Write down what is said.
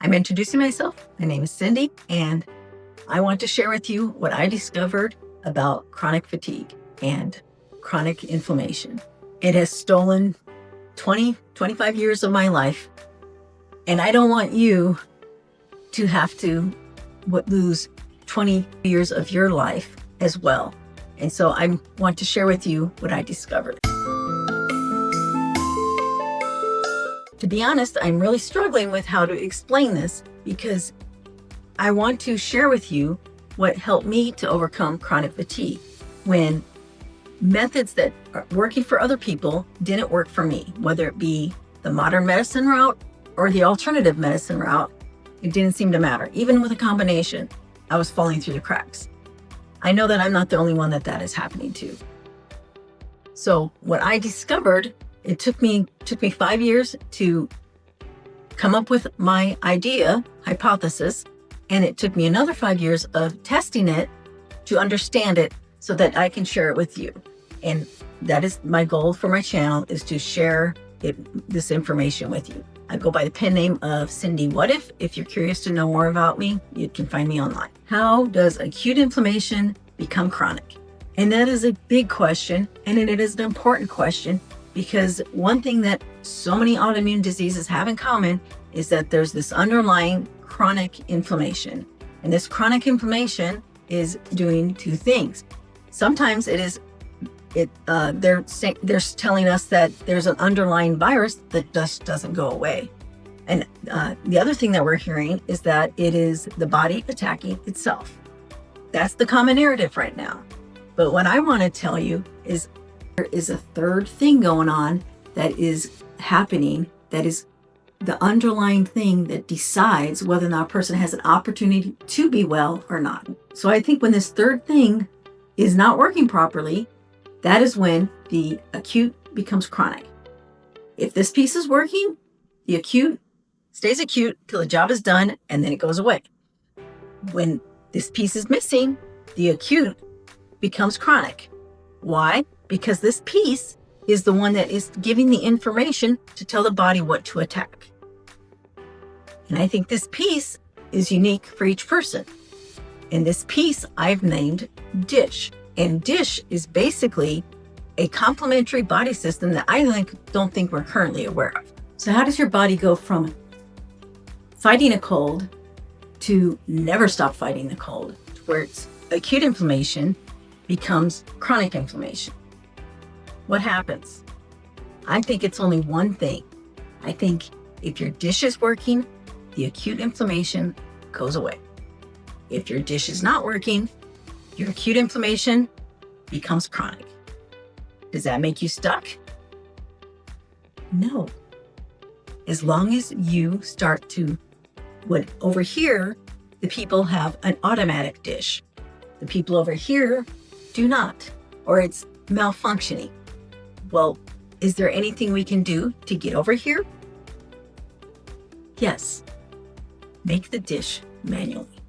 I'm introducing myself. My name is Cindy, and I want to share with you what I discovered about chronic fatigue and chronic inflammation. It has stolen 25 years of my life, and I don't want you to have to lose 20 years of your life as well. And so I want to share with you what I discovered. To be honest, I'm really struggling with how to explain this because I want to share with you what helped me to overcome chronic fatigue when methods that are working for other people didn't work for me, whether it be the modern medicine route or the alternative medicine route. It didn't seem to matter. Even with a combination, I was falling through the cracks. I know that I'm not the only one that is happening to. So what I discovered, it took me 5 years to come up with my hypothesis, and it took me another 5 years of testing it to understand it so that I can share it with you. And that is my goal for my channel, is to share this information with you. I go by the pen name of Cindy What If. If you're curious to know more about me, you can find me online. How does acute inflammation become chronic? And that is a big question, and it is an important question, because one thing that so many autoimmune diseases have in common is that there's this underlying chronic inflammation. And this chronic inflammation is doing two things. Sometimes they're telling us that there's an underlying virus that just doesn't go away. And the other thing that we're hearing is that it is the body attacking itself. That's the common narrative right now. But what I want to tell you is there is a third thing going on that is happening, that is the underlying thing that decides whether or not a person has an opportunity to be well or not. So I think when this third thing is not working properly, that is when the acute becomes chronic. If this piece is working, the acute stays acute till the job is done, and then it goes away. When this piece is missing, the acute becomes chronic. Why? Because this piece is the one that is giving the information to tell the body what to attack. And I think this piece is unique for each person. And this piece I've named DISH. And DISH is basically a complementary body system that I don't think we're currently aware of. So how does your body go from fighting a cold to never stop fighting the cold, where it's acute inflammation becomes chronic inflammation? What happens? I think it's only one thing. I think if your DISH is working, the acute inflammation goes away. If your DISH is not working, your acute inflammation becomes chronic. Does that make you stuck? No. As long as you start to, over here, the people have an automatic DISH. The people over here do not, or it's malfunctioning. Well, is there anything we can do to get over here? Yes. Make the DISH manually.